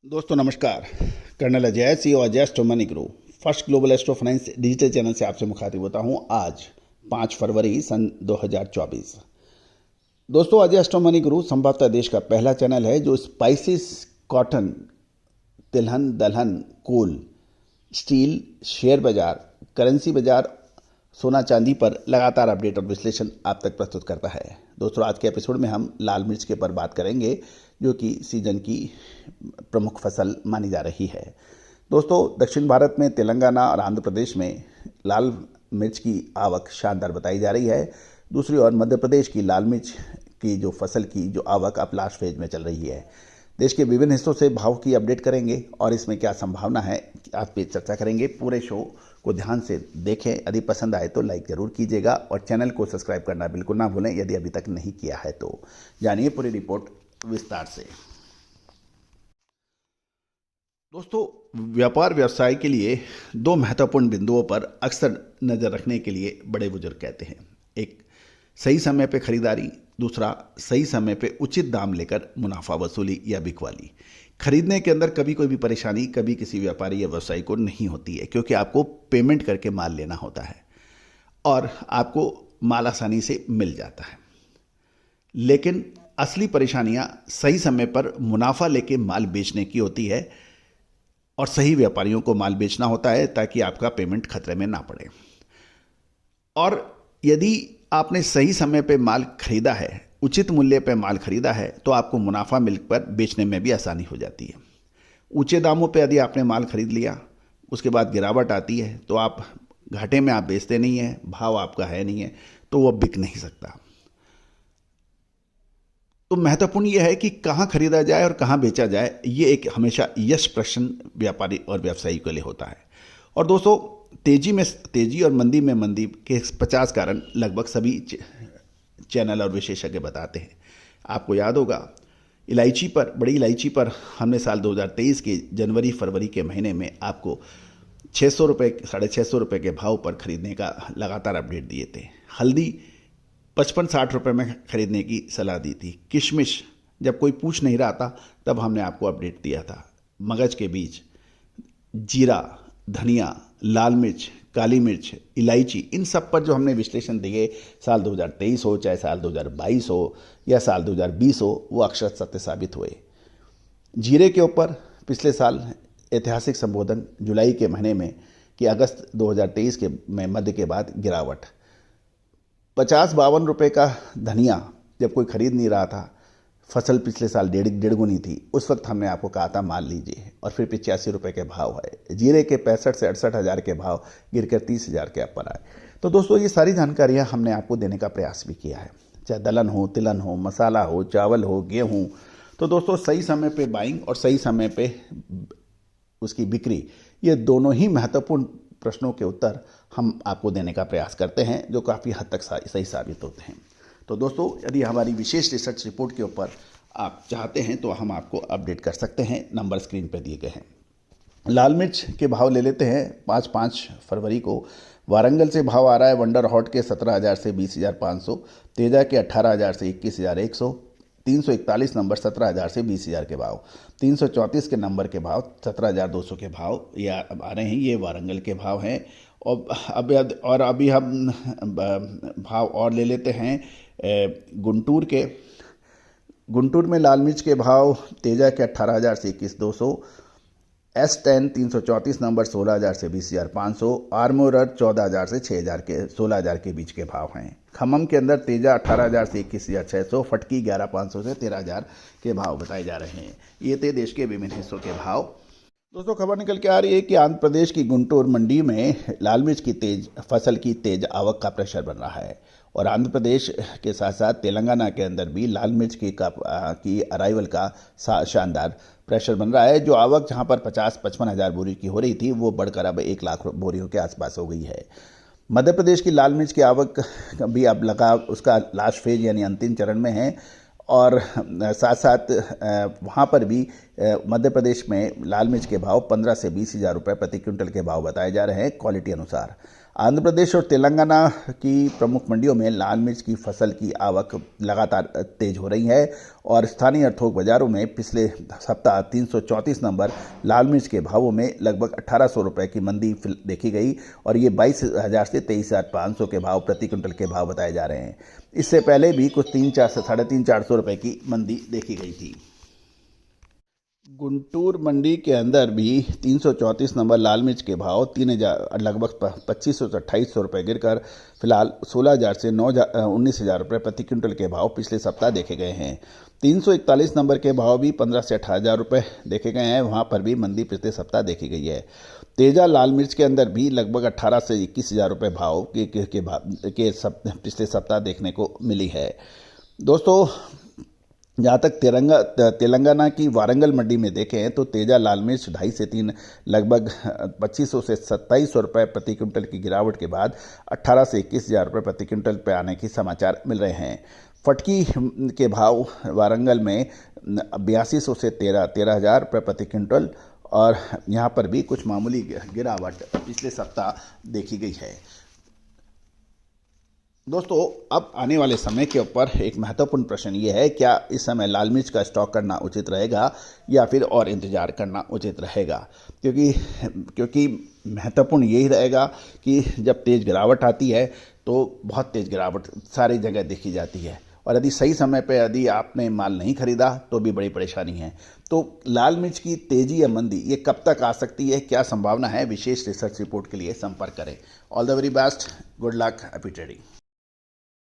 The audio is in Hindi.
दोस्तों नमस्कार। Colonel Ajay CEO Ajay astro money guru first global astro finance digital channel से आपसे मुखातिब होता हूं। आज 5 फरवरी सन 2024। दोस्तों अजय एस्ट्रो मनी गुरु संभवतः देश का पहला चैनल है जो स्पाइसेस, कॉटन, तिलहन, दलहन, कोल, स्टील, शेयर बाजार, करेंसी बाजार, सोना चांदी पर लगातार अपडेट और विश्लेषण आप तक प्रस्तुत करता है। दोस्तों आज के एपिसोड में हम लाल मिर्च के पर बात करेंगे जो कि सीजन की प्रमुख फसल मानी जा रही है। दोस्तों दक्षिण भारत में तेलंगाना और आंध्र प्रदेश में लाल मिर्च की आवक शानदार बताई जा रही है। दूसरी ओर मध्य प्रदेश की लाल मिर्च की जो फसल की जो आवक अब लास्ट फेज में चल रही है। देश के विभिन्न हिस्सों से भाव की अपडेट करेंगे और इसमें क्या संभावना है आज पे चर्चा करेंगे। पूरे शो को ध्यान से देखें। यदि पसंद आए तो लाइक जरूर कीजिएगा और चैनल को सब्सक्राइब करना बिल्कुल ना भूलें यदि अभी तक नहीं किया है तो। जानिए पूरी रिपोर्ट विस्तार से। दोस्तों व्यापार व्यवसाय के लिए दो महत्वपूर्ण बिंदुओं पर अक्सर नज़र रखने के लिए बड़े बुजुर्ग कहते हैं। एक सही समय पे खरीदारी, दूसरा सही समय पे उचित दाम लेकर मुनाफा वसूली या बिकवाली। खरीदने के अंदर कभी कोई भी परेशानी कभी किसी व्यापारी या व्यवसायी को नहीं होती है क्योंकि आपको पेमेंट करके माल लेना होता है और आपको माल आसानी से मिल जाता है। लेकिन असली परेशानियां सही समय पर मुनाफा लेके माल बेचने की होती है और सही व्यापारियों को माल बेचना होता है ताकि आपका पेमेंट खतरे में ना पड़े। और यदि आपने सही समय पे माल खरीदा है, उचित मूल्य पे माल खरीदा है तो आपको मुनाफा मिलकर बेचने में भी आसानी हो जाती है। ऊंचे दामों पे यदि आपने माल खरीद लिया, उसके बाद गिरावट आती है तो आप घाटे में आप बेचते नहीं हैं, भाव आपका है नहीं है तो वो बिक नहीं सकता। तो महत्वपूर्ण यह है कि कहाँ खरीदा जाए और कहाँ बेचा जाए, ये एक हमेशा यश प्रश्न व्यापारी और व्यवसायी के लिए होता है। और दोस्तों तेजी और मंदी में मंदी के 50 कारण लगभग सभी चैनल और विशेषज्ञ बताते हैं। आपको याद होगा बड़ी इलायची पर हमने साल 2023 के जनवरी फरवरी के महीने में आपको 600 रुपये 650 रुपये के भाव पर खरीदने का लगातार अपडेट दिए थे। हल्दी 55-60 रुपये में खरीदने की सलाह दी थी। किशमिश जब कोई पूछ नहीं रहा था तब हमने आपको अपडेट दिया था। मगज के बीज, जीरा, धनिया, लाल मिर्च, काली मिर्च, इलायची, इन सब पर जो हमने विश्लेषण दिए साल 2023 हो चाहे साल 2022 हो या साल 2020 हो, वो अक्षर सत्य साबित हुए। जीरे के ऊपर पिछले साल ऐतिहासिक संबोधन जुलाई के महीने में कि अगस्त 2023 के में मध्य के बाद गिरावट। 50-52 रुपये का धनिया जब कोई खरीद नहीं रहा था, फसल पिछले साल डेढ़ गुनी थी, उस वक्त हमने आपको कहा था माल लीजिए और फिर 85 रुपये के भाव है। जीरे के 65 से 68 हज़ार के भाव गिरकर 30 हज़ार के ऊपर आए। तो दोस्तों ये सारी जानकारियां हमने आपको देने का प्रयास भी किया है, चाहे दलहन हो, तिलहन हो, मसाला हो, चावल हो, गेहूँ। तो दोस्तों सही समय पर बाइंग और सही समय पर उसकी बिक्री, ये दोनों ही महत्वपूर्ण प्रश्नों के उत्तर हम आपको देने का प्रयास करते हैं जो काफ़ी हद तक सही साबित होते हैं। तो दोस्तों यदि हमारी विशेष रिसर्च रिपोर्ट के ऊपर आप चाहते हैं तो हम आपको अपडेट कर सकते हैं। नंबर स्क्रीन पर दिए गए हैं। लाल मिर्च के भाव ले लेते हैं। 5 फरवरी को वारंगल से भाव आ रहा है वंडर हॉट के 17,000 से 20,500, तेजा के 18,000 से 21,100, 341 नंबर 17,000 से 20,000 के भाव, 334 के नंबर के भाव 17,200 के भाव ये आ रहे हैं। ये वारंगल के भाव हैं। और अभी हम भाव और ले लेते हैं गुंटूर के। गुंटूर में लाल मिर्च के भाव तेजा के 18,000 से 21,200, S10 334 नंबर 16,000 से 20,500, आर्मोरर 14,000 से 6,000 के 16,000 के बीच के भाव हैं। खम्मम के अंदर तेजा 18,000 से 21,600, फटकी 11,500 से 13,000 के भाव बताए जा रहे हैं। ये थे देश के विभिन्न हिस्सों के भाव। दोस्तों खबर निकल के आ रही है कि आंध्र प्रदेश की गुंटूर मंडी में लाल मिर्च की फसल की तेज आवक का प्रेशर बन रहा है और आंध्र प्रदेश के साथ साथ तेलंगाना के अंदर भी लाल मिर्च की अराइवल का शानदार प्रेशर बन रहा है। जो आवक जहां पर 50-55 हज़ार बोरी की हो रही थी वो बढ़कर अब 1 लाख बोरियों के आसपास हो गई है। मध्य प्रदेश की लाल मिर्च की आवक भी अब लगा उसका लास्ट फेज यानी अंतिम चरण में है और साथ साथ वहाँ पर भी मध्य प्रदेश में लाल मिर्च के भाव 15 से 20 हज़ार रुपये प्रति क्विंटल के भाव बताए जा रहे हैं क्वालिटी अनुसार। आंध्र प्रदेश और तेलंगाना की प्रमुख मंडियों में लाल मिर्च की फसल की आवक लगातार तेज हो रही है और स्थानीय थोक बाजारों में पिछले सप्ताह 334 नंबर लाल मिर्च के भावों में लगभग 1800 रुपये की मंदी देखी गई और ये 22,000 से 23,500 के भाव प्रति क्विंटल के भाव बताए जा रहे हैं। इससे पहले भी कुछ 300 से 350-400 रुपये की मंदी देखी गई थी। गुंटूर मंडी के अंदर भी 334 नंबर लाल मिर्च के भाव 3,000 लगभग 2500 से 2800 रुपये गिरकर फिलहाल 16,000 से 19,000 रुपये प्रति क्विंटल के भाव पिछले सप्ताह देखे गए हैं। 341 नंबर के भाव भी 15 से 18,000 रुपये देखे गए हैं, वहां पर भी मंदी पिछले सप्ताह देखी गई है। तेजा लाल मिर्च के अंदर भी लगभग 18 से 21,000 रुपये भाव के पिछले सप्ताह देखने को मिली है। दोस्तों, जहाँ तक तेलंगाना की वारंगल मंडी में देखें तो तेजा लाल मिर्च 2.5 से 3 लगभग 2500 से 2700 रुपये प्रति क्विंटल की गिरावट के बाद 18 से 21,000 रुपये प्रति क्विंटल पर आने की समाचार मिल रहे हैं। फटकी के भाव वारंगल में 8200 से 13,000 रुपये प्रति क्विंटल और यहाँ पर भी कुछ मामूली गिरावट पिछले सप्ताह देखी गई है। दोस्तों, अब आने वाले समय के ऊपर एक महत्वपूर्ण प्रश्न ये है, क्या इस समय लाल मिर्च का स्टॉक करना उचित रहेगा या फिर और इंतज़ार करना उचित रहेगा? क्योंकि महत्वपूर्ण यही रहेगा कि जब तेज़ गिरावट आती है तो बहुत तेज़ गिरावट सारी जगह देखी जाती है और यदि सही समय पर यदि आपने माल नहीं खरीदा तो भी बड़ी परेशानी है। तो लाल मिर्च की तेज़ी या मंदी ये कब तक आ सकती है, क्या संभावना है? विशेष रिसर्च रिपोर्ट के लिए संपर्क करें। All the very best, good luck, happy trading.